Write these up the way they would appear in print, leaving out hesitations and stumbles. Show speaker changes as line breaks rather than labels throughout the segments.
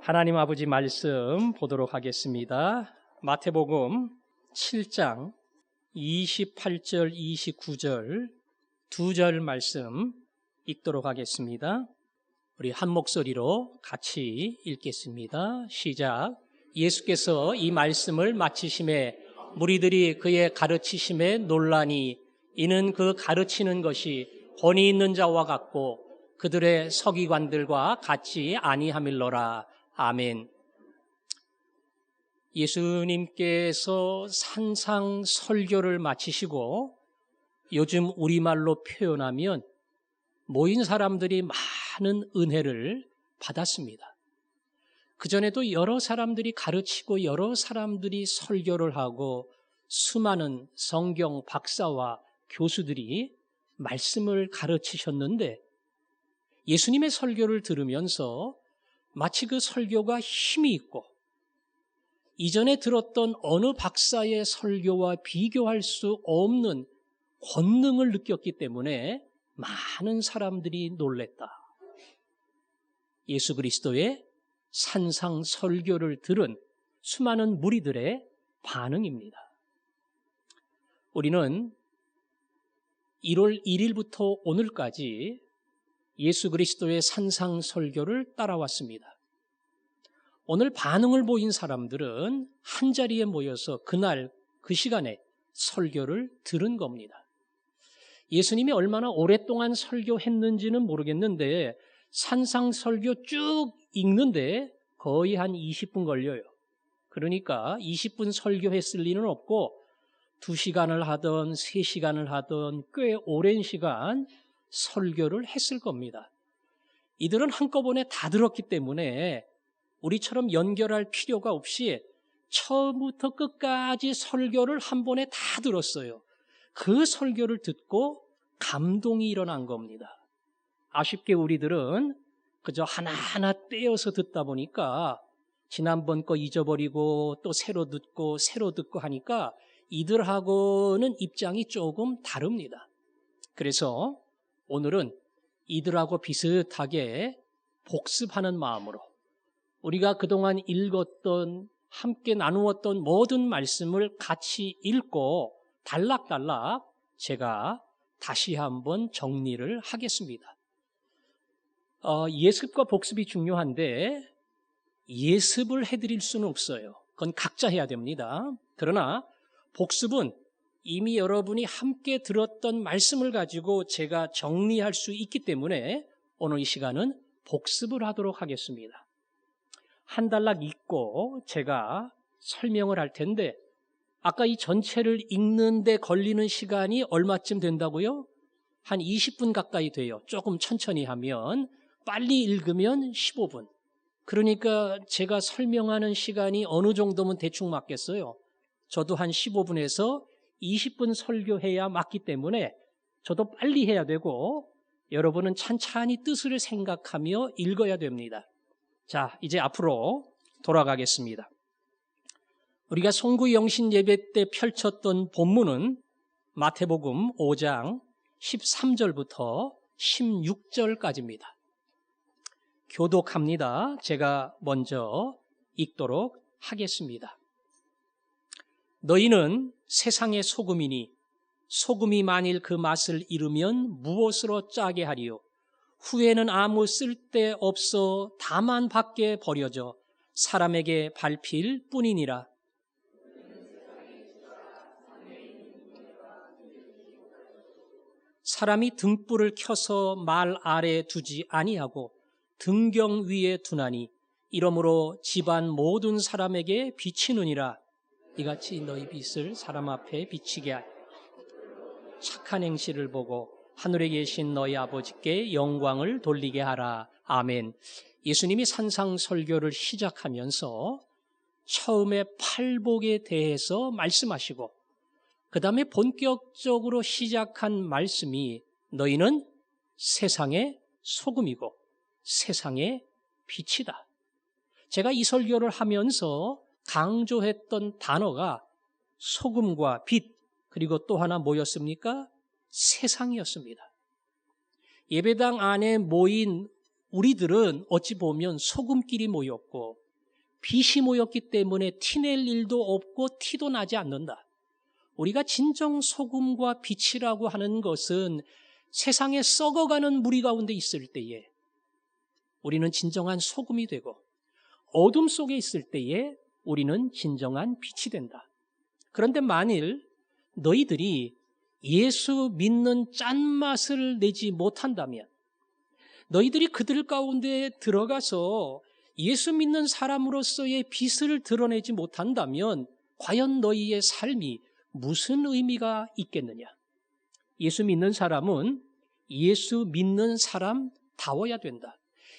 하나님 아버지 말씀 보도록 하겠습니다. 마태복음 7장 28절, 29절 두 절 말씀 읽도록 하겠습니다. 우리 한 목소리로 같이 읽겠습니다. 시작. 예수께서 이 말씀을 마치심에 무리들이 그의 가르치심에 놀라니 이는 그 가르치는 것이 권위 있는 자와 같고 그들의 서기관들과 같지 아니함일러라. 아멘. 예수님께서 산상 설교를 마치시고 요즘 우리말로 표현하면 모인 사람들이 많은 은혜를 받았습니다. 그전에도 여러 사람들이 가르치고 여러 사람들이 설교를 하고 수많은 성경 박사와 교수들이 말씀을 가르치셨는데 예수님의 설교를 들으면서 마치 그 설교가 힘이 있고 이전에 들었던 어느 박사의 설교와 비교할 수 없는 권능을 느꼈기 때문에 많은 사람들이 놀랬다. 예수 그리스도의 산상 설교를 들은 수많은 무리들의 반응입니다. 우리는 1월 1일부터 오늘까지 예수 그리스도의 산상 설교를 따라왔습니다. 오늘 반응을 보인 사람들은 한자리에 모여서 그날 그 시간에 설교를 들은 겁니다. 예수님이 얼마나 오랫동안 설교했는지는 모르겠는데 산상 설교 쭉 읽는데 거의 한 20분 걸려요. 그러니까 20분 설교했을 리는 없고 2시간을 하던 3시간을 하던 꽤 오랜 시간 설교를 했을 겁니다. 이들은 한꺼번에 다 들었기 때문에 우리처럼 연결할 필요가 없이 처음부터 끝까지 설교를 한 번에 다 들었어요. 그 설교를 듣고 감동이 일어난 겁니다. 아쉽게 우리들은 그저 하나하나 떼어서 듣다 보니까 지난번 거 잊어버리고 또 새로 듣고 하니까 이들하고는 입장이 조금 다릅니다. 그래서 오늘은 이들하고 비슷하게 복습하는 마음으로 우리가 그동안 읽었던 함께 나누었던 모든 말씀을 같이 읽고 단락단락 제가 다시 한번 정리를 하겠습니다. 예습과 복습이 중요한데 예습을 해드릴 수는 없어요. 그건 각자 해야 됩니다. 그러나 복습은 이미 여러분이 함께 들었던 말씀을 가지고 제가 정리할 수 있기 때문에 오늘 이 시간은 복습을 하도록 하겠습니다. 한 단락 읽고 제가 설명을 할 텐데 아까 이 전체를 읽는데 걸리는 시간이 얼마쯤 된다고요? 한 20분 가까이 돼요. 조금 천천히 하면. 빨리 읽으면 15분. 그러니까 제가 설명하는 시간이 어느 정도면 대충 맞겠어요? 저도 한 15분에서 20분 설교해야 맞기 때문에 저도 빨리 해야 되고 여러분은 찬찬히 뜻을 생각하며 읽어야 됩니다. 자, 이제 앞으로 돌아가겠습니다. 우리가 송구 영신 예배 때 펼쳤던 본문은 마태복음 5장 13절부터 16절까지입니다. 교독합니다. 제가 먼저 읽도록 하겠습니다. 너희는 세상의 소금이니 소금이 만일 그 맛을 잃으면 무엇으로 짜게 하리요? 후에는 아무 쓸데 없어 다만 밖에 버려져 사람에게 밟힐 뿐이니라. 사람이 등불을 켜서 말 아래 두지 아니하고 등경 위에 두나니 이러므로 집안 모든 사람에게 비치느니라. 이같이 너희 빛을 사람 앞에 비치게 하여 착한 행실을 보고 하늘에 계신 너희 아버지께 영광을 돌리게 하라. 아멘. 예수님이 산상 설교를 시작하면서 처음에 팔복에 대해서 말씀하시고 그 다음에 본격적으로 시작한 말씀이 너희는 세상의 소금이고 세상의 빛이다. 제가 이 설교를 하면서 강조했던 단어가 소금과 빛 그리고 또 하나 뭐였습니까? 세상이었습니다. 예배당 안에 모인 우리들은 어찌 보면 소금끼리 모였고 빛이 모였기 때문에 티낼 일도 없고 티도 나지 않는다. 우리가 진정 소금과 빛이라고 하는 것은 세상에 썩어가는 무리 가운데 있을 때에 우리는 진정한 소금이 되고 어둠 속에 있을 때에 우리는 진정한 빛이 된다. 그런데 만일 너희들이 예수 믿는 짠맛을 내지 못한다면, 너희들이 그들 가운데 들어가서 예수 믿는 사람으로서의 빛을 드러내지 못한다면 과연 너희의 삶이 무슨 의미가 있겠느냐? 예수 믿는 사람은 예수 믿는 사람다워야 된다.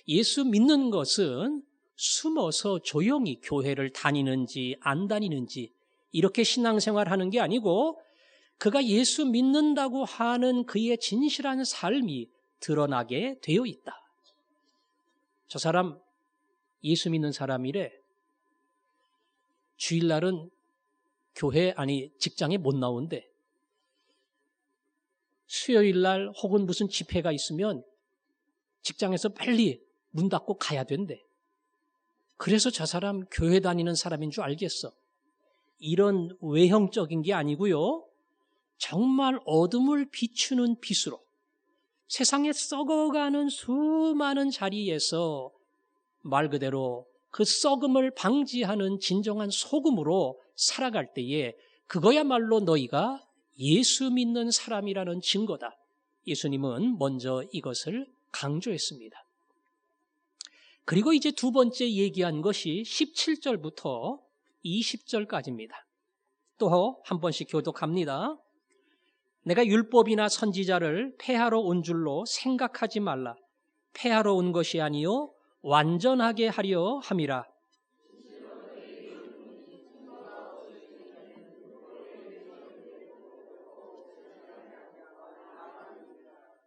예수 믿는 것은 숨어서 조용히 교회를 다니는지 안 다니는지 이렇게 신앙생활하는 게 아니고 그가 예수 믿는다고 하는 그의 진실한 삶이 드러나게 되어 있다. 저 사람 예수 믿는 사람이래. 주일날은 교회 직장에 못 나온대. 수요일날 혹은 무슨 집회가 있으면 직장에서 빨리 문 닫고 가야 된대. 그래서 저 사람 교회 다니는 사람인 줄 알겠어. 이런 외형적인 게 아니고요. 정말 어둠을 비추는 빛으로 세상에 썩어가는 수많은 자리에서 말 그대로 그 썩음을 방지하는 진정한 소금으로 살아갈 때에 그거야말로 너희가 예수 믿는 사람이라는 증거다. 예수님은 먼저 이것을 강조했습니다. 그리고 이제 두 번째 얘기한 것이 17절부터 20절까지입니다. 또 한 번씩 교독합니다. 내가 율법이나 선지자를 폐하러 온 줄로 생각하지 말라. 폐하러 온 것이 아니요 완전하게 하려 함이라.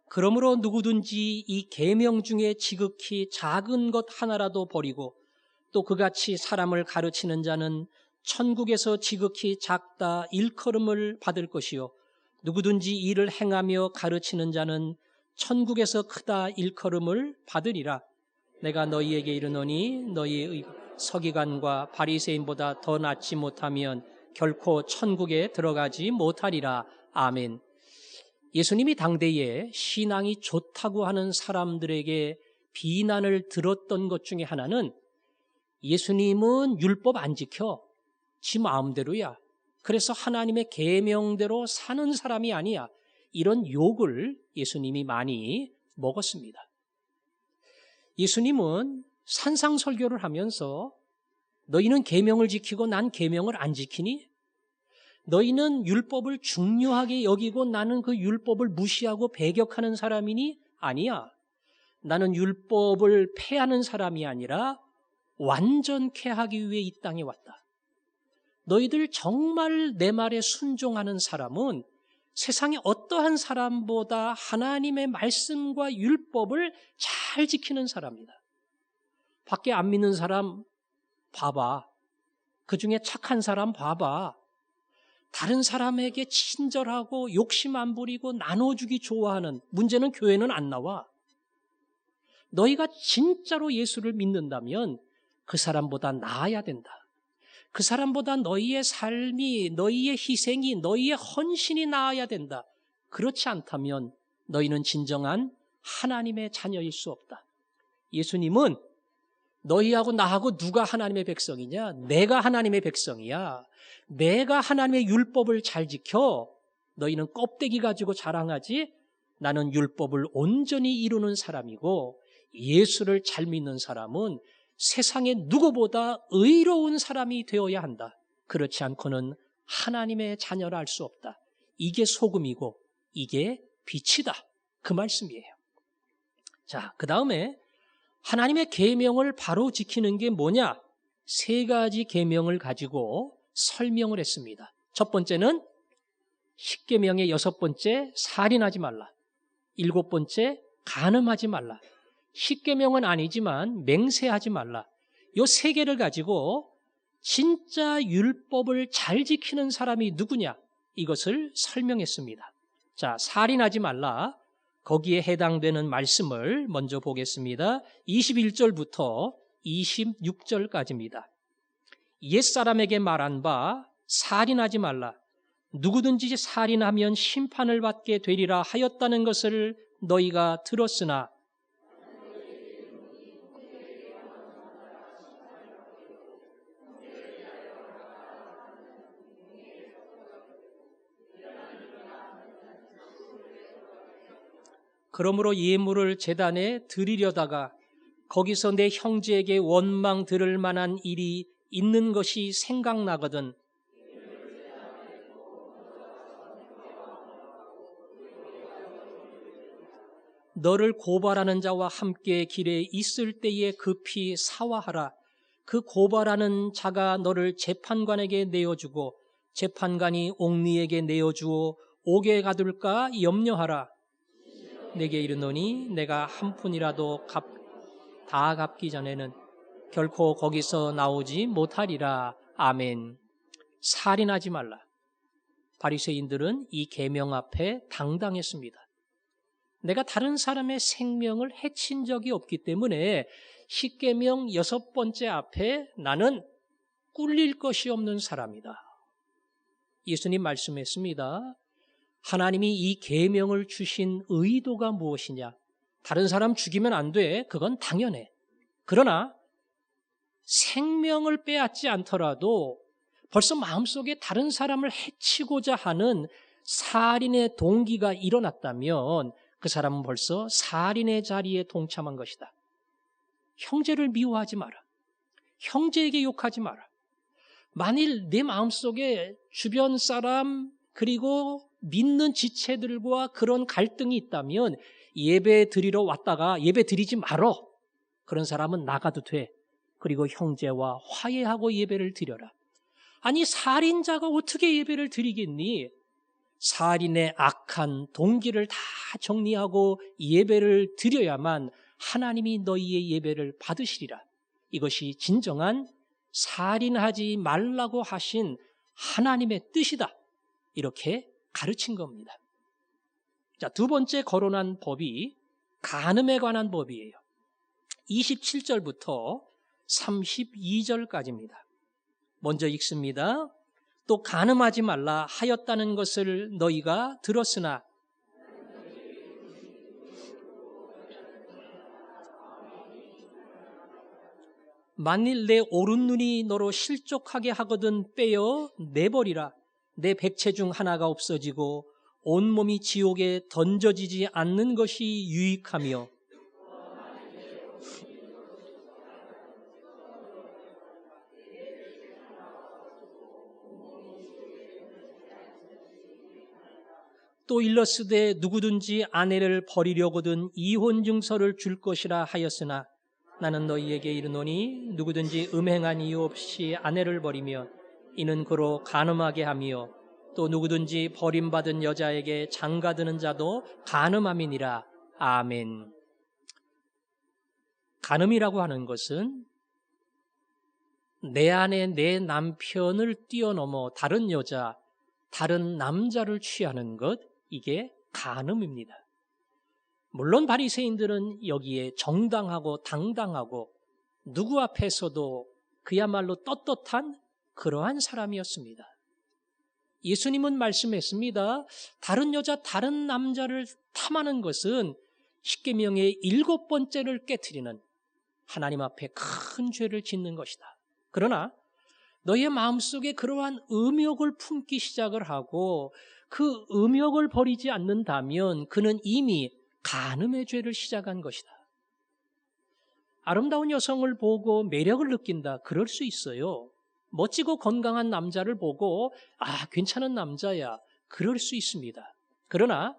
그러므로 누구든지 이 계명 중에 지극히 작은 것 하나라도 버리고 또 그같이 사람을 가르치는 자는 천국에서 지극히 작다 일컬음을 받을 것이요 누구든지 이를 행하며 가르치는 자는 천국에서 크다 일컬음을 받으리라. 내가 너희에게 이르노니 너희의 서기관과 바리새인보다 더 낫지 못하면 결코 천국에 들어가지 못하리라. 아멘. 예수님이 당대에 신앙이 좋다고 하는 사람들에게 비난을 들었던 것 중에 하나는 예수님은 율법 안 지켜. 지 마음대로야. 그래서 하나님의 계명대로 사는 사람이 아니야. 이런 욕을 예수님이 많이 먹었습니다. 예수님은 산상설교를 하면서 너희는 계명을 지키고 난 계명을 안 지키니? 너희는 율법을 중요하게 여기고 나는 그 율법을 무시하고 배격하는 사람이니? 아니야. 나는 율법을 폐하는 사람이 아니라 완전케 하기 위해 이 땅에 왔다. 너희들 정말 내 말에 순종하는 사람은 세상에 어떠한 사람보다 하나님의 말씀과 율법을 잘 지키는 사람이다. 밖에 안 믿는 사람 봐봐. 그 중에 착한 사람 봐봐. 다른 사람에게 친절하고 욕심 안 부리고 나눠주기 좋아하는, 문제는 교회는 안 나와. 너희가 진짜로 예수를 믿는다면 그 사람보다 나아야 된다. 그 사람보다 너희의 삶이, 너희의 희생이, 너희의 헌신이 나아야 된다. 그렇지 않다면 너희는 진정한 하나님의 자녀일 수 없다. 예수님은 너희하고 나하고 누가 하나님의 백성이냐? 내가 하나님의 백성이야. 내가 하나님의 율법을 잘 지켜. 너희는 껍데기 가지고 자랑하지. 나는 율법을 온전히 이루는 사람이고 예수를 잘 믿는 사람은 세상에 누구보다 의로운 사람이 되어야 한다. 그렇지 않고는 하나님의 자녀라 할 수 없다. 이게 소금이고 이게 빛이다. 그 말씀이에요. 자, 그 다음에 하나님의 계명을 바로 지키는 게 뭐냐? 세 가지 계명을 가지고 설명을 했습니다. 첫 번째는 십계명의 여섯 번째, 살인하지 말라. 일곱 번째, 간음하지 말라. 십계명은 아니지만 맹세하지 말라. 이 세 개를 가지고 진짜 율법을 잘 지키는 사람이 누구냐? 이것을 설명했습니다. 자, 살인하지 말라. 거기에 해당되는 말씀을 먼저 보겠습니다. 21절부터 26절까지입니다. 옛사람에게 말한 바 살인하지 말라. 누구든지 살인하면 심판을 받게 되리라 하였다는 것을 너희가 들었으나 그러므로 예물을 제단에 드리려다가 거기서 내 형제에게 원망 들을 만한 일이 있는 것이 생각나거든 너를 고발하는 자와 함께 길에 있을 때에 급히 사화하라. 그 고발하는 자가 너를 재판관에게 내어주고 재판관이 옥리에게 내어주어 옥에 가둘까 염려하라. 내게 이르노니 내가 한 푼이라도 다 갚기 전에는 결코 거기서 나오지 못하리라. 아멘. 살인하지 말라. 바리새인들은 이 계명 앞에 당당했습니다. 내가 다른 사람의 생명을 해친 적이 없기 때문에 십계명 6번째 앞에 나는 꿀릴 것이 없는 사람이다. 예수님 말씀했습니다. 하나님이 이 계명을 주신 의도가 무엇이냐? 다른 사람 죽이면 안 돼. 그건 당연해. 그러나 생명을 빼앗지 않더라도 벌써 마음속에 다른 사람을 해치고자 하는 살인의 동기가 일어났다면 그 사람은 벌써 살인의 자리에 동참한 것이다. 형제를 미워하지 마라. 형제에게 욕하지 마라. 만일 내 마음속에 주변 사람 그리고 믿는 지체들과 그런 갈등이 있다면 예배 드리러 왔다가 예배 드리지 말어. 그런 사람은 나가도 돼. 그리고 형제와 화해하고 예배를 드려라. 아니 살인자가 어떻게 예배를 드리겠니? 살인의 악한 동기를 다 정리하고 예배를 드려야만 하나님이 너희의 예배를 받으시리라. 이것이 진정한 살인하지 말라고 하신 하나님의 뜻이다. 이렇게 가르친 겁니다. 자, 두 번째 거론한 법이 간음에 관한 법이에요. 27절부터 32절까지입니다. 먼저 읽습니다. 또 간음하지 말라 하였다는 것을 너희가 들었으나 만일 내 오른 눈이 너로 실족하게 하거든 빼어 내버리라. 내 백체 중 하나가 없어지고 온몸이 지옥에 던져지지 않는 것이 유익하며 또 일러스되 누구든지 아내를 버리려거든 이혼 증서를 줄 것이라 하였으나 나는 너희에게 이르노니 누구든지 음행한 이유 없이 아내를 버리면 이는 그로 간음하게 하며 또 누구든지 버림받은 여자에게 장가드는 자도 간음함이니라. 아멘. 간음이라고 하는 것은 내 안에 내 남편을 뛰어넘어 다른 여자, 다른 남자를 취하는 것, 이게 간음입니다. 물론 바리새인들은 여기에 정당하고 당당하고 누구 앞에서도 그야말로 떳떳한 그러한 사람이었습니다. 예수님은 말씀했습니다. 다른 여자, 다른 남자를 탐하는 것은 십계명의 7번째를 깨트리는 하나님 앞에 큰 죄를 짓는 것이다. 그러나 너의 마음속에 그러한 음욕을 품기 시작을 하고 그 음욕을 버리지 않는다면 그는 이미 간음의 죄를 시작한 것이다. 아름다운 여성을 보고 매력을 느낀다. 그럴 수 있어요. 멋지고 건강한 남자를 보고 괜찮은 남자야. 그럴 수 있습니다. 그러나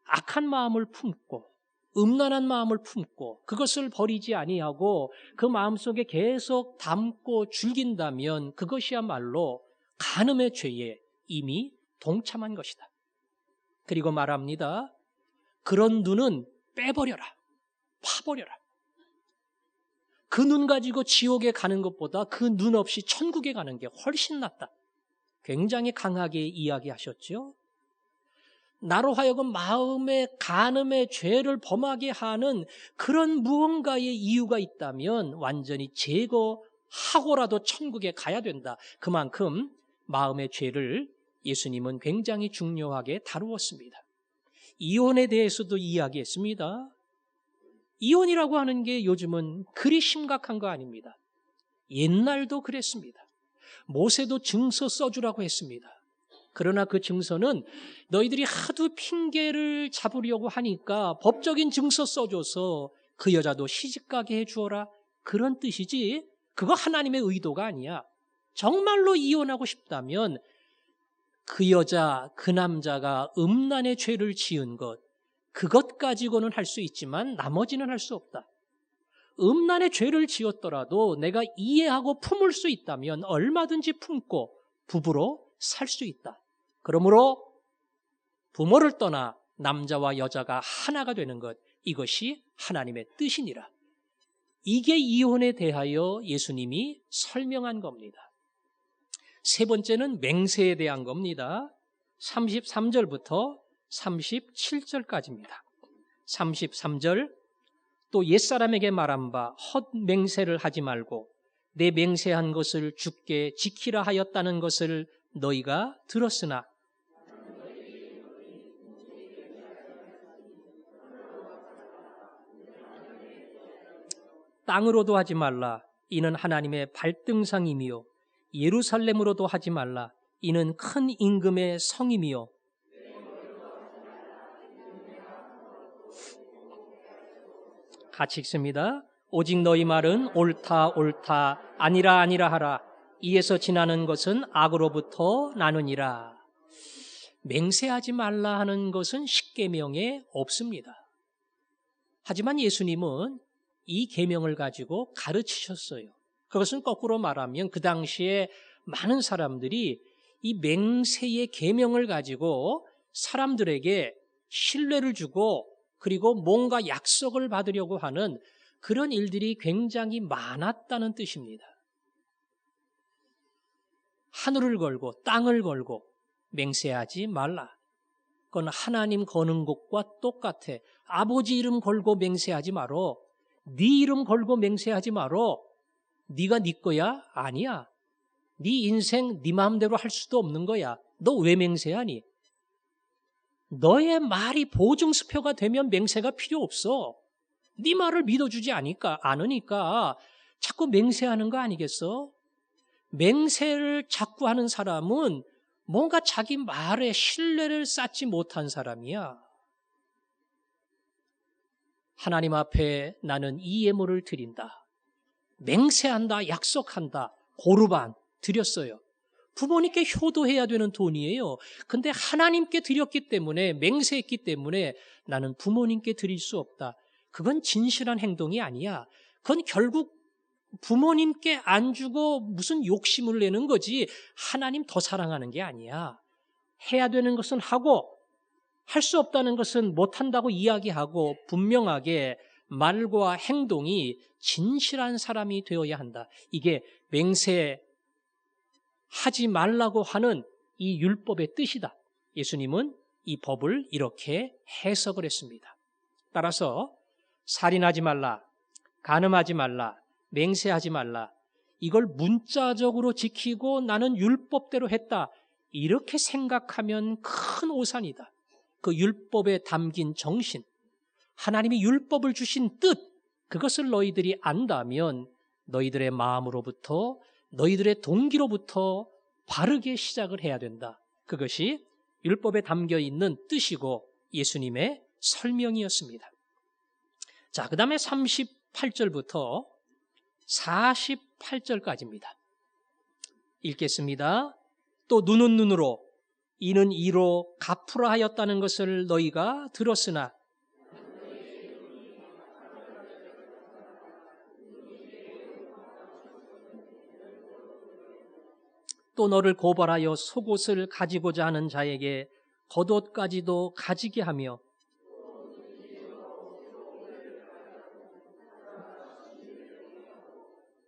악한 마음을 품고 음란한 마음을 품고 그것을 버리지 아니하고 그 마음속에 계속 담고 즐긴다면 그것이야말로 간음의 죄에 이미 동참한 것이다. 그리고 말합니다. 그런 눈은 빼버려라. 파버려라. 그 눈 가지고 지옥에 가는 것보다 그 눈 없이 천국에 가는 게 훨씬 낫다. 굉장히 강하게 이야기하셨죠. 나로 하여금 마음의 간음의 죄를 범하게 하는 그런 무언가의 이유가 있다면 완전히 제거하고라도 천국에 가야 된다. 그만큼 마음의 죄를 예수님은 굉장히 중요하게 다루었습니다. 이혼에 대해서도 이야기했습니다. 이혼이라고 하는 게 요즘은 그리 심각한 거 아닙니다. 옛날도 그랬습니다. 모세도 증서 써주라고 했습니다. 그러나 그 증서는 너희들이 하도 핑계를 잡으려고 하니까 법적인 증서 써줘서 그 여자도 시집가게 해주어라, 그런 뜻이지 그거 하나님의 의도가 아니야. 정말로 이혼하고 싶다면 그 여자, 그 남자가 음란의 죄를 지은 것, 그것 가지고는 할 수 있지만 나머지는 할 수 없다. 음란의 죄를 지었더라도 내가 이해하고 품을 수 있다면 얼마든지 품고 부부로 살 수 있다. 그러므로 부모를 떠나 남자와 여자가 하나가 되는 것, 이것이 하나님의 뜻이니라. 이게 이혼에 대하여 예수님이 설명한 겁니다. 세 번째는 맹세에 대한 겁니다. 33절부터 37절까지입니다. 33절, 또 옛사람에게 말한 바 헛맹세를 하지 말고 내 맹세한 것을 주께 지키라 하였다는 것을 너희가 들었으나 땅으로도 하지 말라. 이는 하나님의 발등상이며 예루살렘으로도 하지 말라. 이는 큰 임금의 성이며 같이 읽습니다. 오직 너희 말은 옳다 옳다 아니라 아니라 하라. 이에서 지나는 것은 악으로부터 나느니라. 맹세하지 말라 하는 것은 십계명에 없습니다. 하지만 예수님은 이 계명을 가지고 가르치셨어요. 그것은 거꾸로 말하면 그 당시에 많은 사람들이 이 맹세의 계명을 가지고 사람들에게 신뢰를 주고 그리고 뭔가 약속을 받으려고 하는 그런 일들이 굉장히 많았다는 뜻입니다. 하늘을 걸고 땅을 걸고 맹세하지 말라. 그건 하나님 거는 것과 똑같아. 아버지 이름 걸고 맹세하지 말어. 네 이름 걸고 맹세하지 말어. 네가 네 거야? 아니야. 네 인생 네 마음대로 할 수도 없는 거야. 너 왜 맹세하니? 너의 말이 보증수표가 되면 맹세가 필요 없어. 네 말을 믿어주지 않으니까 자꾸 맹세하는 거 아니겠어? 맹세를 자꾸 하는 사람은 뭔가 자기 말에 신뢰를 쌓지 못한 사람이야. 하나님 앞에 나는 이 예물을 드린다. 맹세한다, 약속한다, 고르반 드렸어요. 부모님께 효도해야 되는 돈이에요. 근데 하나님께 드렸기 때문에, 맹세했기 때문에 나는 부모님께 드릴 수 없다. 그건 진실한 행동이 아니야. 그건 결국 부모님께 안 주고 무슨 욕심을 내는 거지 하나님 더 사랑하는 게 아니야. 해야 되는 것은 하고 할 수 없다는 것은 못한다고 이야기하고 분명하게 말과 행동이 진실한 사람이 되어야 한다. 이게 맹세하지 말라고 하는 이 율법의 뜻이다. 예수님은 이 법을 이렇게 해석을 했습니다. 따라서 살인하지 말라, 간음하지 말라, 맹세하지 말라, 이걸 문자적으로 지키고 나는 율법대로 했다, 이렇게 생각하면 큰 오산이다. 그 율법에 담긴 정신, 하나님이 율법을 주신 뜻, 그것을 너희들이 안다면 너희들의 마음으로부터, 너희들의 동기로부터 바르게 시작을 해야 된다. 그것이 율법에 담겨 있는 뜻이고 예수님의 설명이었습니다. 자, 그 다음에 38절부터 48절까지입니다. 읽겠습니다. 또 눈은 눈으로, 이는 이로 갚으라 하였다는 것을 너희가 들었으나 또 너를 고발하여 속옷을 가지고자 하는 자에게 겉옷까지도 가지게 하며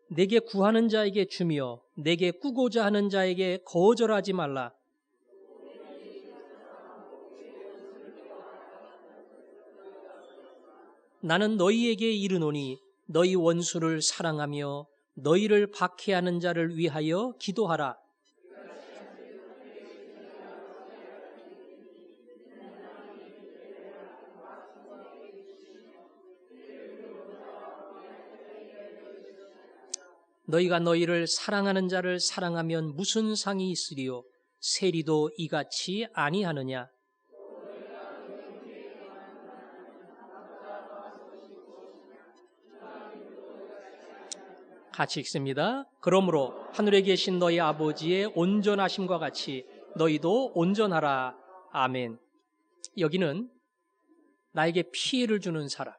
내게 구하는 자에게 주며 내게 꾸고자 하는 자에게 거절하지 말라. 나는 너희에게 이르노니 너희 원수를 사랑하며 너희를 박해하는 자를 위하여 기도하라. 너희가 너희를 사랑하는 자를 사랑하면 무슨 상이 있으리요? 세리도 이같이 아니하느냐? 같이 읽습니다. 그러므로 하늘에 계신 너희 아버지의 온전하심과 같이 너희도 온전하라. 아멘. 여기는 나에게 피해를 주는 사람,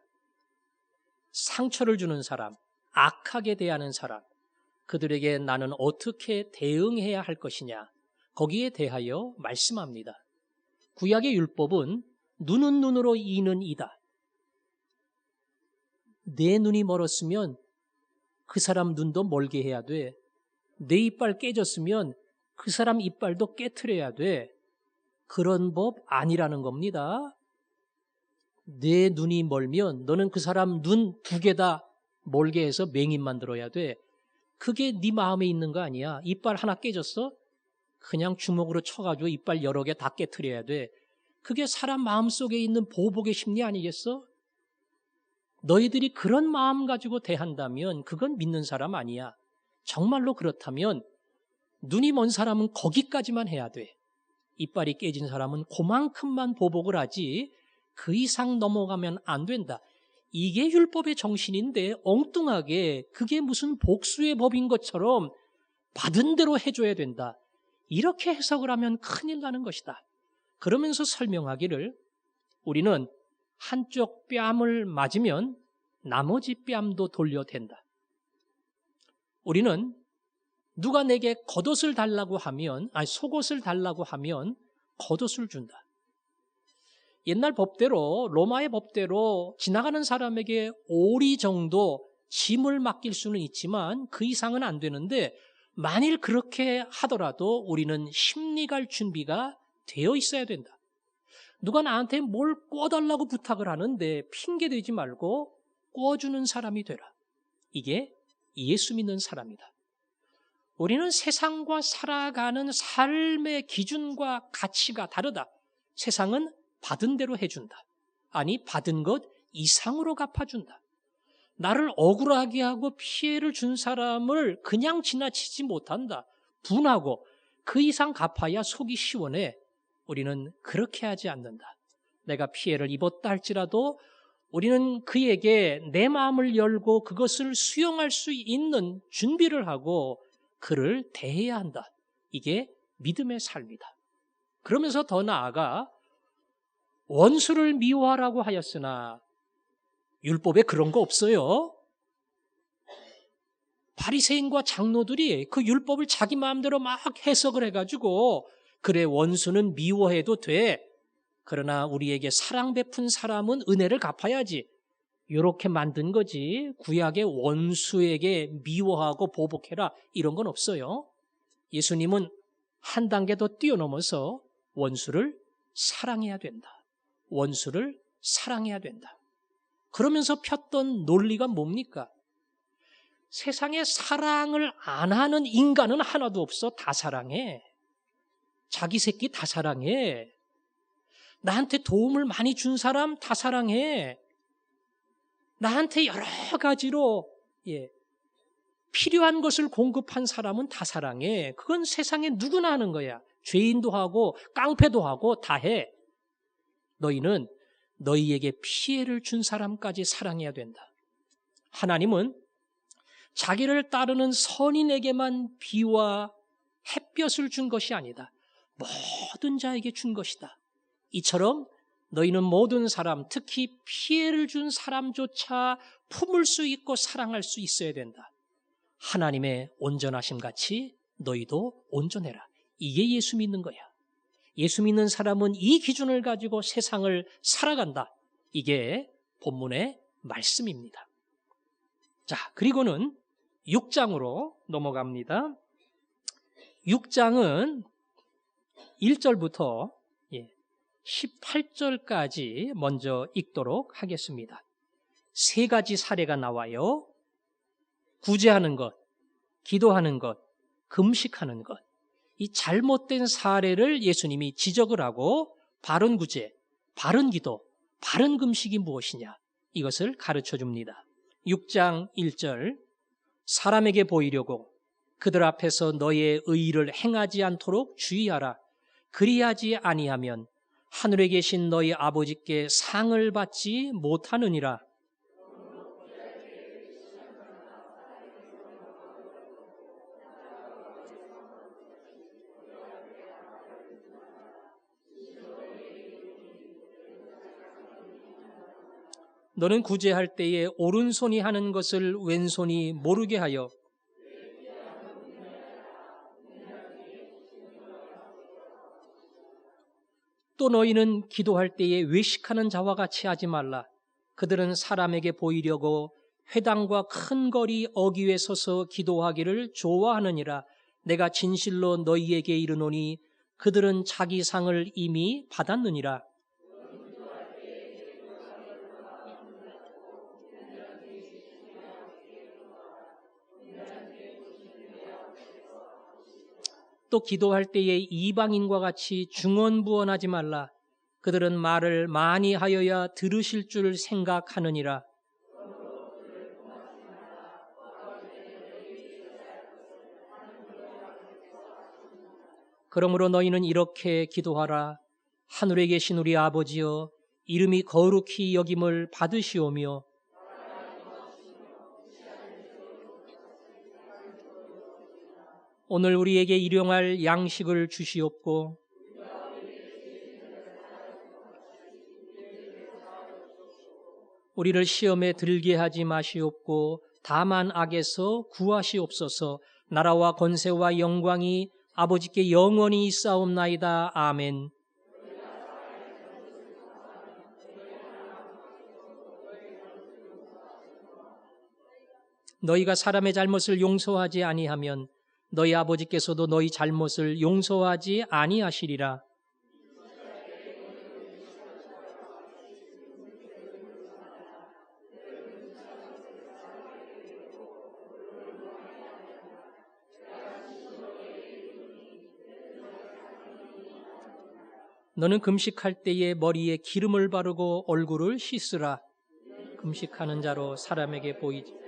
상처를 주는 사람, 악하게 대하는 사람, 그들에게 나는 어떻게 대응해야 할 것이냐, 거기에 대하여 말씀합니다. 구약의 율법은 눈은 눈으로 이는 이다. 내 눈이 멀었으면 그 사람 눈도 멀게 해야 돼. 내 이빨 깨졌으면 그 사람 이빨도 깨트려야 돼. 그런 법 아니라는 겁니다. 내 눈이 멀면 너는 그 사람 눈 2개 다 멀게 해서 맹인 만들어야 돼. 그게 네 마음에 있는 거 아니야. 이빨 하나 깨졌어? 그냥 주먹으로 쳐가지고 이빨 여러 개 다 깨트려야 돼. 그게 사람 마음속에 있는 보복의 심리 아니겠어? 너희들이 그런 마음 가지고 대한다면 그건 믿는 사람 아니야. 정말로 그렇다면 눈이 먼 사람은 거기까지만 해야 돼. 이빨이 깨진 사람은 그만큼만 보복을 하지 그 이상 넘어가면 안 된다. 이게 율법의 정신인데 엉뚱하게 그게 무슨 복수의 법인 것처럼 받은 대로 해줘야 된다. 이렇게 해석을 하면 큰일 나는 것이다. 그러면서 설명하기를 우리는 한쪽 뺨을 맞으면 나머지 뺨도 돌려댄다. 우리는 누가 내게 겉옷을 달라고 하면, 속옷을 달라고 하면 겉옷을 준다. 옛날 법대로, 로마의 법대로 지나가는 사람에게 오리 정도 짐을 맡길 수는 있지만 그 이상은 안 되는데, 만일 그렇게 하더라도 우리는 심리 갈 준비가 되어 있어야 된다. 누가 나한테 뭘 꿔달라고 부탁을 하는데 핑계대지 말고 꿔주는 사람이 되라. 이게 예수 믿는 사람이다. 우리는 세상과 살아가는 삶의 기준과 가치가 다르다. 세상은 받은 대로 해준다. 아니, 받은 것 이상으로 갚아준다. 나를 억울하게 하고 피해를 준 사람을 그냥 지나치지 못한다. 분하고 그 이상 갚아야 속이 시원해. 우리는 그렇게 하지 않는다. 내가 피해를 입었다 할지라도 우리는 그에게 내 마음을 열고 그것을 수용할 수 있는 준비를 하고 그를 대해야 한다. 이게 믿음의 삶이다. 그러면서 더 나아가 원수를 미워하라고 하였으나 율법에 그런 거 없어요. 바리새인과 장로들이 그 율법을 자기 마음대로 막 해석을 해가지고 그래, 원수는 미워해도 돼. 그러나 우리에게 사랑 베푼 사람은 은혜를 갚아야지. 이렇게 만든 거지. 구약의 원수에게 미워하고 보복해라 이런 건 없어요. 예수님은 한 단계 더 뛰어넘어서 원수를 사랑해야 된다. 원수를 사랑해야 된다. 그러면서 폈던 논리가 뭡니까? 세상에 사랑을 안 하는 인간은 하나도 없어. 다 사랑해. 자기 새끼 다 사랑해. 나한테 도움을 많이 준 사람 다 사랑해. 나한테 여러 가지로 필요한 것을 공급한 사람은 다 사랑해. 그건 세상에 누구나 하는 거야. 죄인도 하고 깡패도 하고 다 해. 너희는 너희에게 피해를 준 사람까지 사랑해야 된다. 하나님은 자기를 따르는 선인에게만 비와 햇볕을 준 것이 아니다. 모든 자에게 준 것이다. 이처럼 너희는 모든 사람, 특히 피해를 준 사람조차 품을 수 있고 사랑할 수 있어야 된다. 하나님의 온전하심 같이 너희도 온전해라. 이게 예수 믿는 거야. 예수 믿는 사람은 이 기준을 가지고 세상을 살아간다. 이게 본문의 말씀입니다. 자, 그리고는 6장으로 넘어갑니다. 6장은 1절부터 18절까지 먼저 읽도록 하겠습니다. 세 가지 사례가 나와요. 구제하는 것, 기도하는 것, 금식하는 것. 이 잘못된 사례를 예수님이 지적을 하고 바른 구제, 바른 기도, 바른 금식이 무엇이냐 이것을 가르쳐 줍니다. 6장 1절 사람에게 보이려고 그들 앞에서 너의 의의를 행하지 않도록 주의하라. 그리하지 아니하면 하늘에 계신 너희 아버지께 상을 받지 못하느니라. 너는 구제할 때에 오른손이 하는 것을 왼손이 모르게 하여 또 너희는 기도할 때에 외식하는 자와 같이 하지 말라. 그들은 사람에게 보이려고 회당과 큰 거리 어귀에 서서 기도하기를 좋아하느니라. 내가 진실로 너희에게 이르노니 그들은 자기 상을 이미 받았느니라. 또 기도할 때에 이방인과 같이 중언부언하지 말라. 그들은 말을 많이 하여야 들으실 줄 생각하느니라. 그러므로 너희는 이렇게 기도하라. 하늘에 계신 우리 아버지여, 이름이 거룩히 여김을 받으시오며 오늘 우리에게 일용할 양식을 주시옵고 우리를 시험에 들게 하지 마시옵고 다만 악에서 구하시옵소서. 나라와 권세와 영광이 아버지께 영원히 있사옵나이다. 아멘. 너희가 사람의 잘못을 용서하지 아니하면 너희 아버지께서도 너희 잘못을 용서하지 아니하시리라. 너는 금식할 때에 머리에 기름을 바르고 얼굴을 씻으라. 금식하는 자로 사람에게 보이지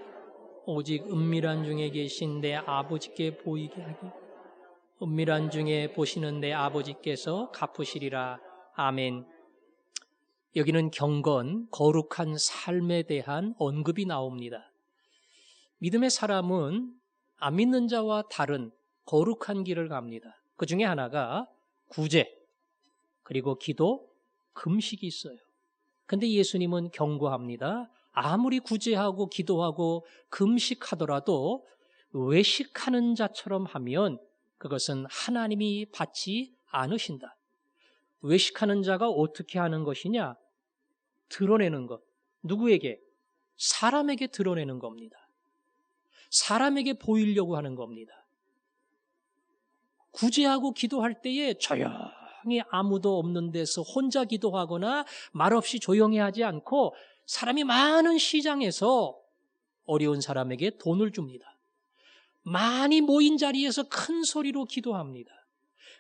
오직 은밀한 중에 계신 내 아버지께 보이게 하기. 은밀한 중에 보시는 내 아버지께서 갚으시리라. 아멘. 여기는 경건, 거룩한 삶에 대한 언급이 나옵니다. 믿음의 사람은 안 믿는 자와 다른 거룩한 길을 갑니다. 그 중에 하나가 구제, 그리고 기도, 금식이 있어요. 근데 예수님은 경고합니다. 아무리 구제하고 기도하고 금식하더라도 외식하는 자처럼 하면 그것은 하나님이 받지 않으신다. 외식하는 자가 어떻게 하는 것이냐? 드러내는 것. 누구에게? 사람에게 드러내는 겁니다. 사람에게 보이려고 하는 겁니다. 구제하고 기도할 때에 조용히 아무도 없는 데서 혼자 기도하거나 말없이 조용히 하지 않고 사람이 많은 시장에서 어려운 사람에게 돈을 줍니다. 많이 모인 자리에서 큰 소리로 기도합니다.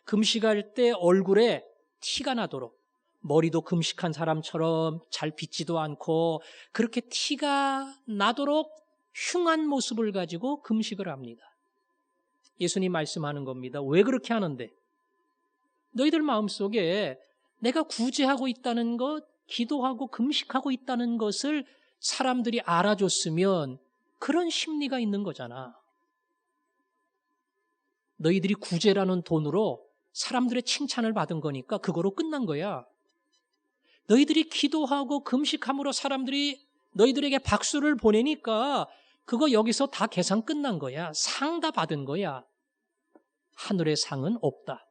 금식할 때 얼굴에 티가 나도록 머리도 금식한 사람처럼 잘 빗지도 않고 그렇게 티가 나도록 흉한 모습을 가지고 금식을 합니다. 예수님 말씀하는 겁니다. 왜 그렇게 하는데? 너희들 마음속에 내가 구제하고 있다는 것, 기도하고 금식하고 있다는 것을 사람들이 알아줬으면 그런 심리가 있는 거잖아. 너희들이 구제라는 돈으로 사람들의 칭찬을 받은 거니까 그거로 끝난 거야. 너희들이 기도하고 금식함으로 사람들이 너희들에게 박수를 보내니까 그거 여기서 다 계산 끝난 거야. 상 다 받은 거야. 하늘의 상은 없다.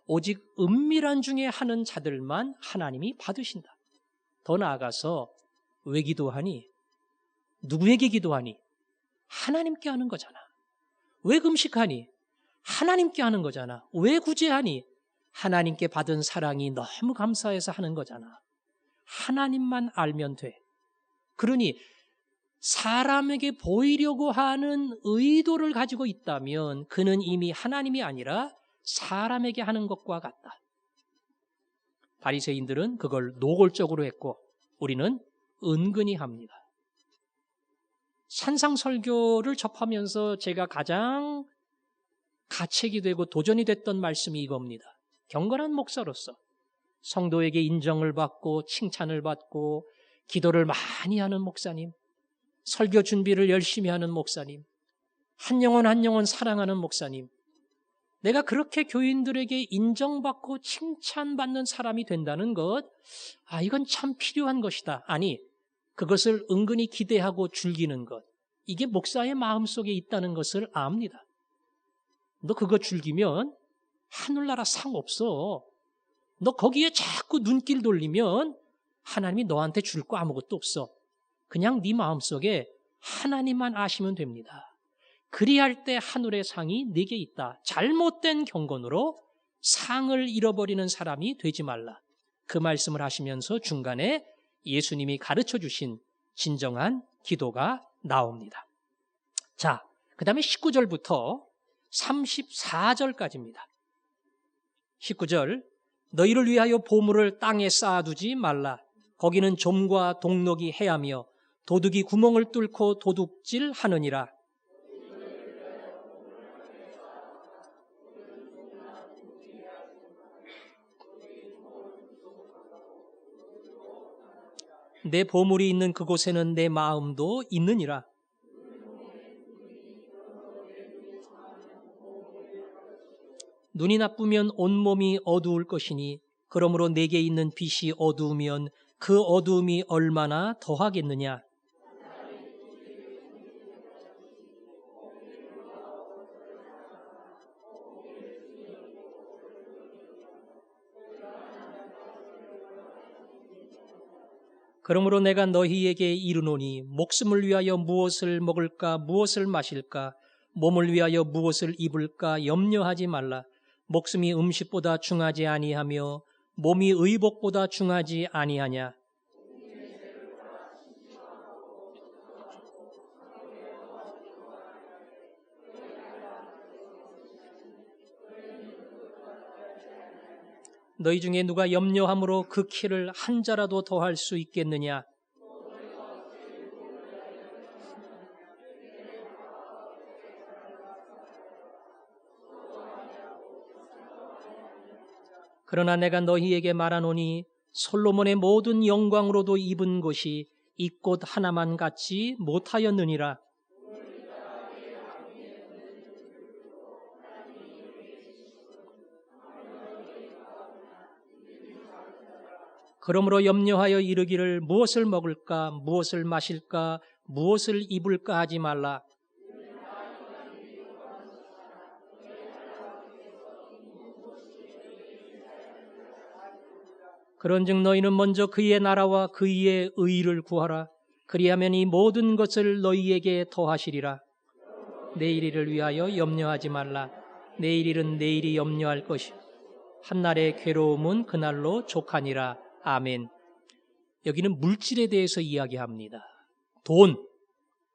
오직 은밀한 중에 하는 자들만 하나님이 받으신다. 더 나아가서 왜 기도하니? 누구에게 기도하니? 하나님께 하는 거잖아. 왜 금식하니? 하나님께 하는 거잖아. 왜 구제하니? 하나님께 받은 사랑이 너무 감사해서 하는 거잖아. 하나님만 알면 돼. 그러니 사람에게 보이려고 하는 의도를 가지고 있다면 그는 이미 하나님이 아니라 사람에게 하는 것과 같다. 바리새인들은 그걸 노골적으로 했고 우리는 은근히 합니다. 산상설교를 접하면서 제가 가장 가책이 되고 도전이 됐던 말씀이 이겁니다. 경건한 목사로서 성도에게 인정을 받고 칭찬을 받고 기도를 많이 하는 목사님, 설교 준비를 열심히 하는 목사님, 한 영혼 한 영혼 사랑하는 목사님, 내가 그렇게 교인들에게 인정받고 칭찬받는 사람이 된다는 것, 이건 참 필요한 것이다. 아니, 그것을 은근히 기대하고 즐기는 것, 이게 목사의 마음속에 있다는 것을 압니다. 너 그거 즐기면 하늘나라 상 없어. 너 거기에 자꾸 눈길 돌리면 하나님이 너한테 줄 거 아무것도 없어. 그냥 네 마음속에 하나님만 아시면 됩니다. 그리할 때 하늘의 상이 네게 있다. 잘못된 경건으로 상을 잃어버리는 사람이 되지 말라. 그 말씀을 하시면서 중간에 예수님이 가르쳐 주신 진정한 기도가 나옵니다. 자, 그 다음에 19절부터 34절까지입니다. 19절, 너희를 위하여 보물을 땅에 쌓아두지 말라. 거기는 좀과 동록이 해하며 도둑이 구멍을 뚫고 도둑질 하느니라. 내 보물이 있는 그곳에는 내 마음도 있느니라. 눈이 나쁘면 온몸이 어두울 것이니 그러므로 내게 있는 빛이 어두우면 그 어두움이 얼마나 더하겠느냐. 그러므로 내가 너희에게 이르노니 목숨을 위하여 무엇을 먹을까 무엇을 마실까 몸을 위하여 무엇을 입을까 염려하지 말라. 목숨이 음식보다 중하지 아니하며 몸이 의복보다 중하지 아니하냐. 너희 중에 누가 염려함으로 그 키를 한 자라도 더할 수 있겠느냐. 그러나 내가 너희에게 말하노니 솔로몬의 모든 영광으로도 입은 것이 이 꽃 하나만 같지 못하였느니라. 그러므로 염려하여 이르기를 무엇을 먹을까 무엇을 마실까 무엇을 입을까 하지 말라. 그런즉 너희는 먼저 그의 나라와 그의 의를 구하라. 그리하면 이 모든 것을 너희에게 더하시리라. 내일 일을 위하여 염려하지 말라. 내일 일은 내일이 염려할 것이요 한날의 괴로움은 그날로 족하니라. 아멘. 여기는 물질에 대해서 이야기합니다. 돈,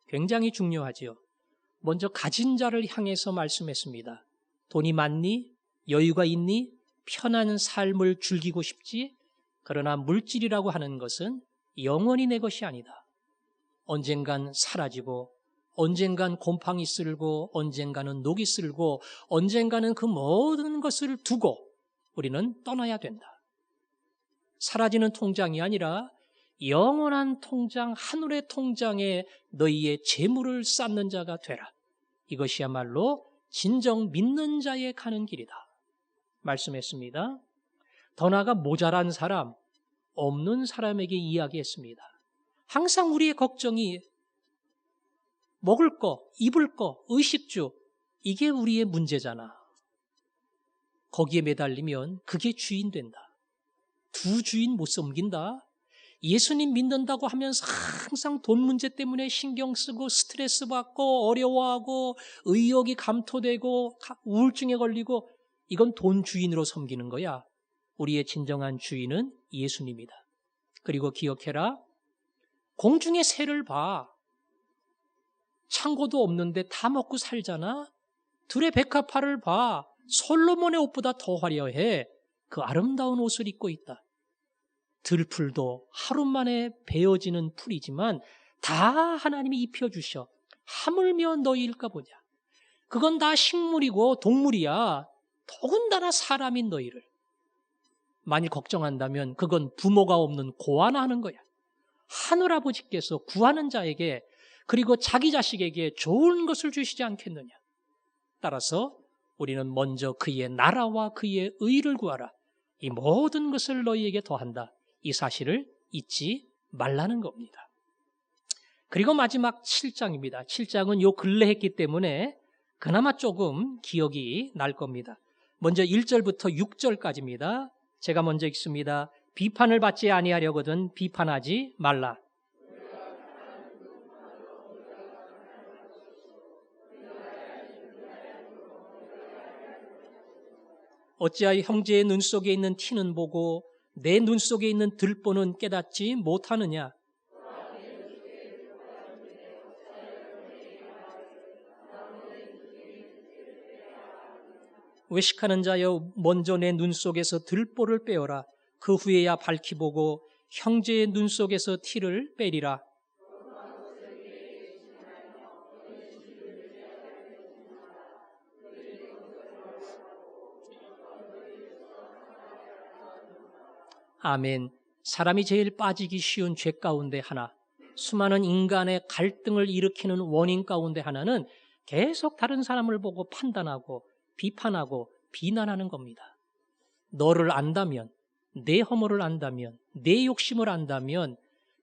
굉장히 중요하지요. 먼저 가진 자를 향해서 말씀했습니다. 돈이 많니? 여유가 있니? 편한 삶을 즐기고 싶지? 그러나 물질이라고 하는 것은 영원히 내 것이 아니다. 언젠간 사라지고 언젠간 곰팡이 쓸고 언젠가는 녹이 쓸고 언젠가는 그 모든 것을 두고 우리는 떠나야 된다. 사라지는 통장이 아니라 영원한 통장, 하늘의 통장에 너희의 재물을 쌓는 자가 되라. 이것이야말로 진정 믿는 자의 가는 길이다. 말씀했습니다. 더 나아가 모자란 사람, 없는 사람에게 이야기했습니다. 항상 우리의 걱정이 먹을 거, 입을 거, 의식주, 이게 우리의 문제잖아. 거기에 매달리면 그게 주인 된다. 두 주인 못 섬긴다. 예수님 믿는다고 하면서 항상 돈 문제 때문에 신경 쓰고 스트레스 받고 어려워하고 의욕이 감토되고 우울증에 걸리고 이건 돈 주인으로 섬기는 거야. 우리의 진정한 주인은 예수님이다. 그리고 기억해라. 공중의 새를 봐. 창고도 없는데 다 먹고 살잖아. 들의 백합화를 봐. 솔로몬의 옷보다 더 화려해. 그 아름다운 옷을 입고 있다. 들풀도 하루 만에 베어지는 풀이지만 다 하나님이 입혀주셔. 하물며 너희일까 보냐. 그건 다 식물이고 동물이야. 더군다나 사람인 너희를. 만일 걱정한다면 그건 부모가 없는 고아나하는 거야. 하늘아버지께서 구하는 자에게 그리고 자기 자식에게 좋은 것을 주시지 않겠느냐. 따라서 우리는 먼저 그의 나라와 그의 의를 구하라. 이 모든 것을 너희에게 더한다. 이 사실을 잊지 말라는 겁니다. 그리고 마지막 7장입니다. 7장은 요 근래 했기 때문에 그나마 조금 기억이 날 겁니다. 먼저 1절부터 6절까지입니다. 제가 먼저 읽습니다. 비판을 받지 아니하려거든 비판하지 말라. 어찌하여 형제의 눈 속에 있는 티는 보고 내 눈 속에 있는 들보는 깨닫지 못하느냐. 외식하는 자여 먼저 내 눈 속에서 들보를 빼어라. 그 후에야 밝히 보고 형제의 눈 속에서 티를 빼리라. 아멘. 사람이 제일 빠지기 쉬운 죄 가운데 하나, 수많은 인간의 갈등을 일으키는 원인 가운데 하나는 계속 다른 사람을 보고 판단하고 비판하고 비난하는 겁니다. 너를 안다면, 내 허물을 안다면, 내 욕심을 안다면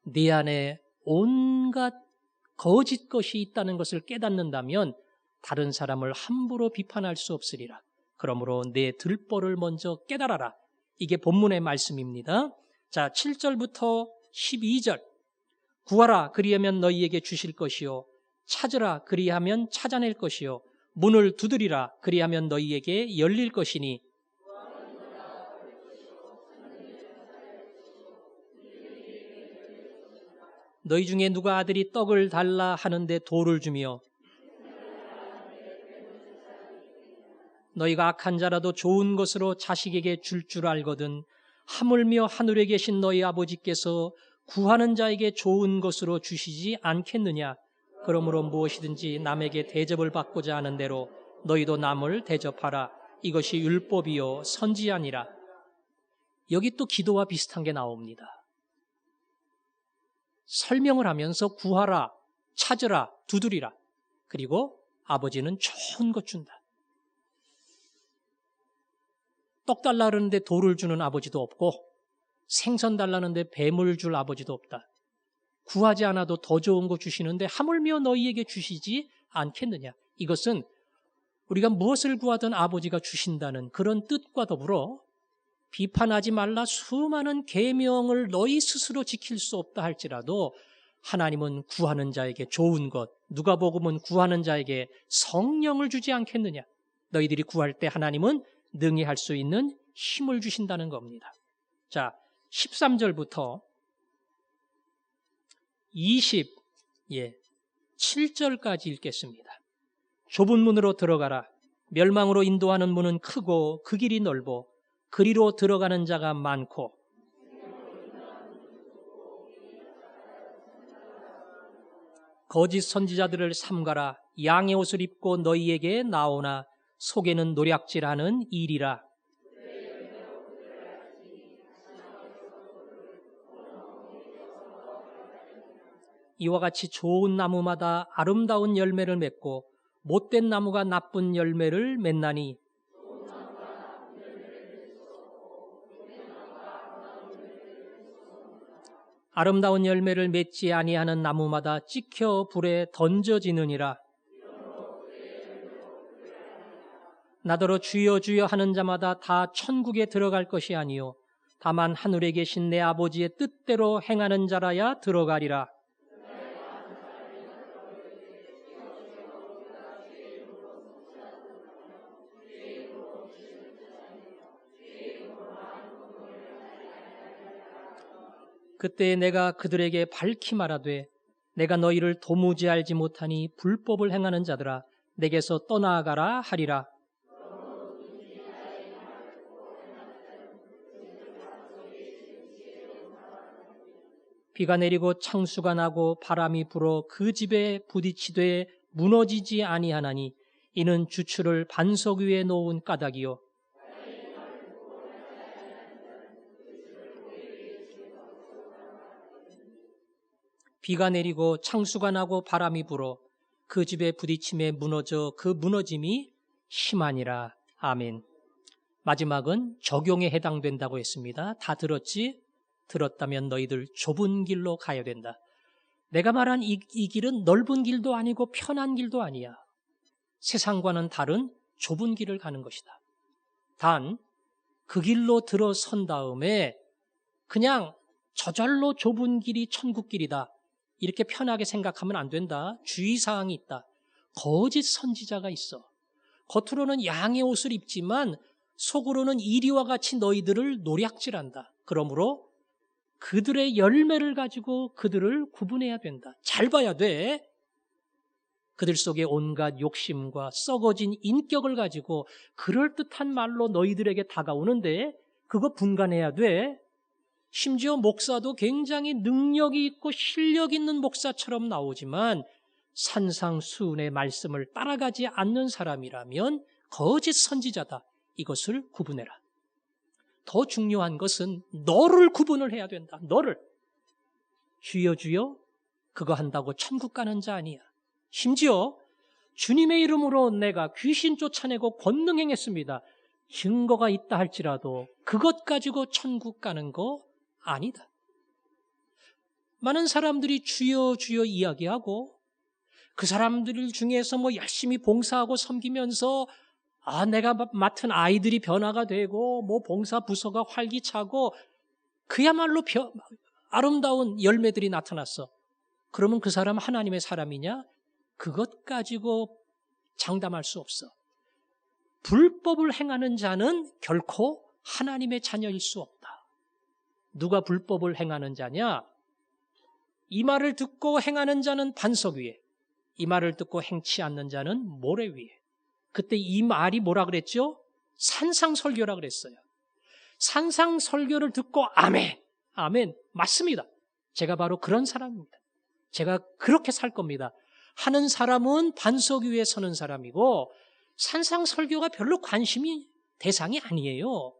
내 안에 온갖 거짓 것이 있다는 것을 깨닫는다면 다른 사람을 함부로 비판할 수 없으리라. 그러므로 내 들보를 먼저 깨달아라. 이게 본문의 말씀입니다. 자, 7절부터 12절. 구하라 그리하면 너희에게 주실 것이요. 찾으라 그리하면 찾아낼 것이요. 문을 두드리라 그리하면 너희에게 열릴 것이니. 너희 중에 누가 아들이 떡을 달라 하는데 돌을 주며 너희가 악한 자라도 좋은 것으로 자식에게 줄 줄 알거든 하물며 하늘에 계신 너희 아버지께서 구하는 자에게 좋은 것으로 주시지 않겠느냐. 그러므로 무엇이든지 남에게 대접을 받고자 하는 대로 너희도 남을 대접하라. 이것이 율법이요 선지자니라. 여기 또 기도와 비슷한 게 나옵니다. 설명을 하면서 구하라, 찾으라, 두드리라. 그리고 아버지는 좋은 것 준다. 떡 달라 그러는데 돌을 주는 아버지도 없고 생선 달라는데 뱀을 줄 아버지도 없다. 구하지 않아도 더 좋은 거 주시는데 하물며 너희에게 주시지 않겠느냐. 이것은 우리가 무엇을 구하든 아버지가 주신다는 그런 뜻과 더불어 비판하지 말라 수많은 계명을 너희 스스로 지킬 수 없다 할지라도 하나님은 구하는 자에게 좋은 것, 누가복음은 구하는 자에게 성령을 주지 않겠느냐. 너희들이 구할 때 하나님은 능히 할 수 있는 힘을 주신다는 겁니다. 자, 13절부터 27절까지 읽겠습니다. 좁은 문으로 들어가라. 멸망으로 인도하는 문은 크고 그 길이 넓어 그리로 들어가는 자가 많고 거짓 선지자들을 삼가라. 양의 옷을 입고 너희에게 나오나 속에는 노략질하는 일이라. 이와 같이 좋은 나무마다 아름다운 열매를 맺고 못된 나무가 나쁜 열매를 맺나니 아름다운 열매를 맺지 아니하는 나무마다 찍혀 불에 던져지느니라. 나더러 주여 주여 하는 자마다 다 천국에 들어갈 것이 아니요 다만 하늘에 계신 내 아버지의 뜻대로 행하는 자라야 들어가리라. 그때 내가 그들에게 밝히 말하되 내가 너희를 도무지 알지 못하니 불법을 행하는 자들아 내게서 떠나가라 하리라. 비가 내리고 창수가 나고 바람이 불어 그 집에 부딪히되 무너지지 아니하나니 이는 주추를 반석 위에 놓은 까닭이요. 비가 내리고 창수가 나고 바람이 불어 그 집에 부딪힘에 무너져 그 무너짐이 심하니라. 아멘. 마지막은 적용에 해당된다고 했습니다. 다 들었지? 들었다면 너희들 좁은 길로 가야 된다. 내가 말한 이 길은 넓은 길도 아니고 편한 길도 아니야. 세상과는 다른 좁은 길을 가는 것이다. 단 그 길로 들어선 다음에 그냥 저절로 좁은 길이 천국 길이다, 이렇게 편하게 생각하면 안 된다. 주의사항이 있다. 거짓 선지자가 있어. 겉으로는 양의 옷을 입지만 속으로는 이리와 같이 너희들을 노략질한다. 그러므로 그들의 열매를 가지고 그들을 구분해야 된다. 잘 봐야 돼. 그들 속에 온갖 욕심과 썩어진 인격을 가지고 그럴듯한 말로 너희들에게 다가오는데 그거 분간해야 돼. 심지어 목사도 굉장히 능력이 있고 실력 있는 목사처럼 나오지만 산상수훈의 말씀을 따라가지 않는 사람이라면 거짓 선지자다. 이것을 구분해라. 더 중요한 것은 너를 구분을 해야 된다. 너를. 주여 주여 그거 한다고 천국 가는 자 아니야. 심지어 주님의 이름으로 내가 귀신 쫓아내고 권능 행했습니다. 증거가 있다 할지라도 그것 가지고 천국 가는 거 아니다. 많은 사람들이 주여 주여 이야기하고 그 사람들 중에서 열심히 봉사하고 섬기면서 내가 맡은 아이들이 변화가 되고 봉사 부서가 활기차고 그야말로 아름다운 열매들이 나타났어. 그러면 그 사람 하나님의 사람이냐? 그것 가지고 장담할 수 없어. 불법을 행하는 자는 결코 하나님의 자녀일 수 없다. 누가 불법을 행하는 자냐? 이 말을 듣고 행하는 자는 반석 위에, 이 말을 듣고 행치 않는 자는 모래 위에. 그때 이 말이 뭐라 그랬죠? 산상설교라 그랬어요. 산상설교를 듣고 아멘, 아멘, 맞습니다. 제가 바로 그런 사람입니다. 제가 그렇게 살 겁니다. 하는 사람은 반석 위에 서는 사람이고 산상설교가 별로 관심이 대상이 아니에요.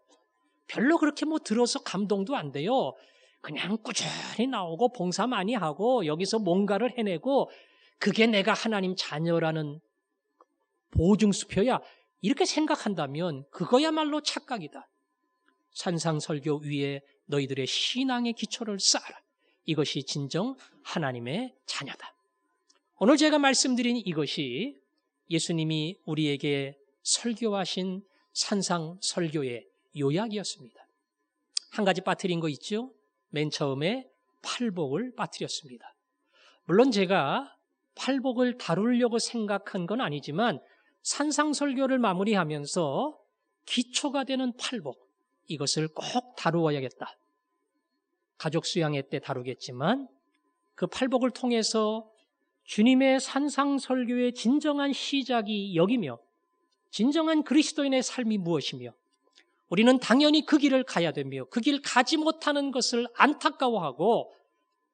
별로 그렇게 들어서 감동도 안 돼요. 그냥 꾸준히 나오고 봉사 많이 하고 여기서 뭔가를 해내고 그게 내가 하나님 자녀라는 보증수표야. 이렇게 생각한다면 그거야말로 착각이다. 산상설교 위에 너희들의 신앙의 기초를 쌓아라. 이것이 진정 하나님의 자녀다. 오늘 제가 말씀드린 이것이 예수님이 우리에게 설교하신 산상설교의 요약이었습니다. 한 가지 빠뜨린 거 있죠? 맨 처음에 팔복을 빠뜨렸습니다. 물론 제가 팔복을 다루려고 생각한 건 아니지만 산상설교를 마무리하면서 기초가 되는 팔복, 이것을 꼭 다루어야겠다. 가족 수양회 때 다루겠지만 그 팔복을 통해서 주님의 산상설교의 진정한 시작이 여기며 진정한 그리스도인의 삶이 무엇이며 우리는 당연히 그 길을 가야 되며 그 길 가지 못하는 것을 안타까워하고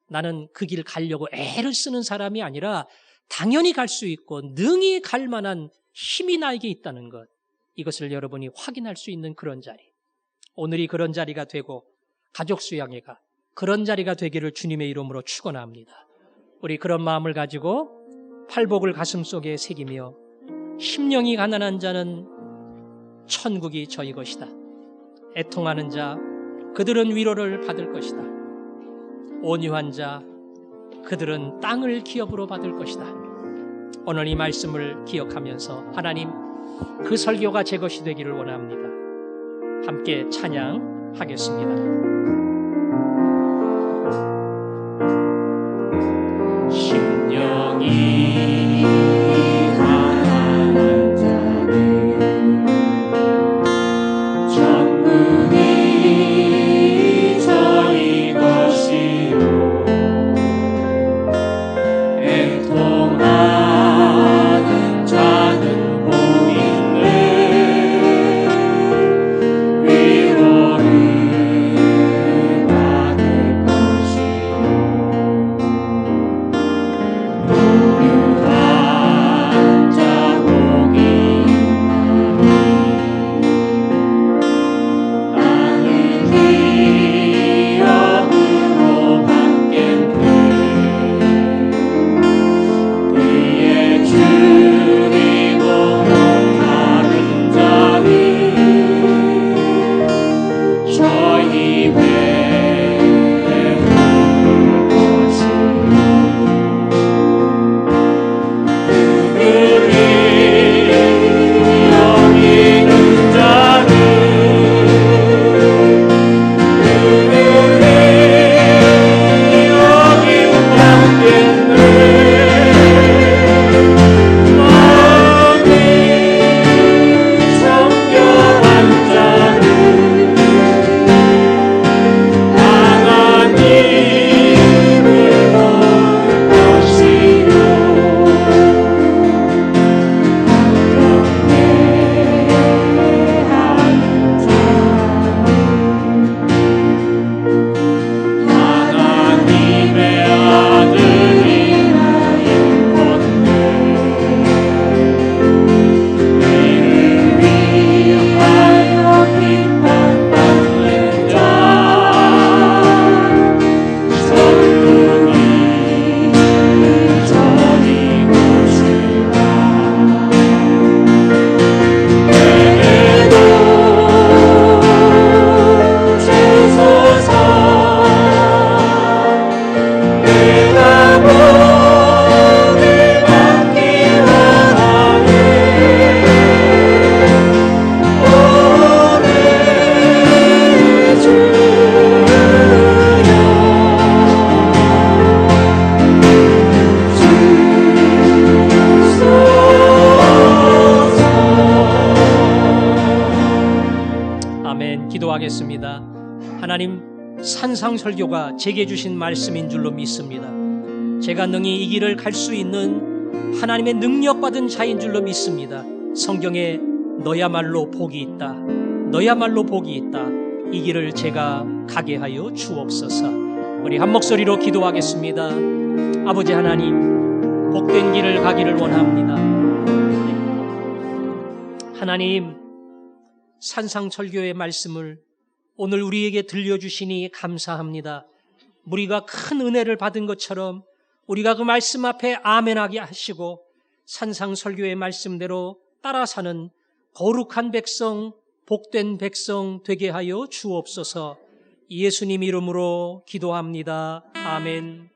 나는 그 길 가려고 애를 쓰는 사람이 아니라 당연히 갈 수 있고 능히 갈 만한 힘이 나에게 있다는 것, 이것을 여러분이 확인할 수 있는 그런 자리, 오늘이 그런 자리가 되고 가족 수양회가 그런 자리가 되기를 주님의 이름으로 축원합니다. 우리 그런 마음을 가지고 팔복을 가슴속에 새기며 심령이 가난한 자는 천국이 저희 것이다. 애통하는 자 그들은 위로를 받을 것이다. 온유한 자 그들은 땅을 기업으로 받을 것이다. 오늘 이 말씀을 기억하면서 하나님 그 설교가 제 것이 되기를 원합니다. 함께 찬양하겠습니다. 심령이 가난한 자는 천국이 저희 것이요 기도하겠습니다. 하나님, 산상설교가 제게 주신 말씀인 줄로 믿습니다. 제가 능히 이 길을 갈 수 있는 하나님의 능력받은 자인 줄로 믿습니다. 성경에 너야말로 복이 있다, 너야말로 복이 있다, 이 길을 제가 가게 하여 주옵소서. 우리 한 목소리로 기도하겠습니다. 아버지 하나님, 복된 길을 가기를 원합니다. 하나님, 산상설교의 말씀을 오늘 우리에게 들려주시니 감사합니다. 우리가 큰 은혜를 받은 것처럼 우리가 그 말씀 앞에 아멘하게 하시고 산상설교의 말씀대로 따라 사는 거룩한 백성, 복된 백성 되게 하여 주옵소서. 예수님 이름으로 기도합니다. 아멘.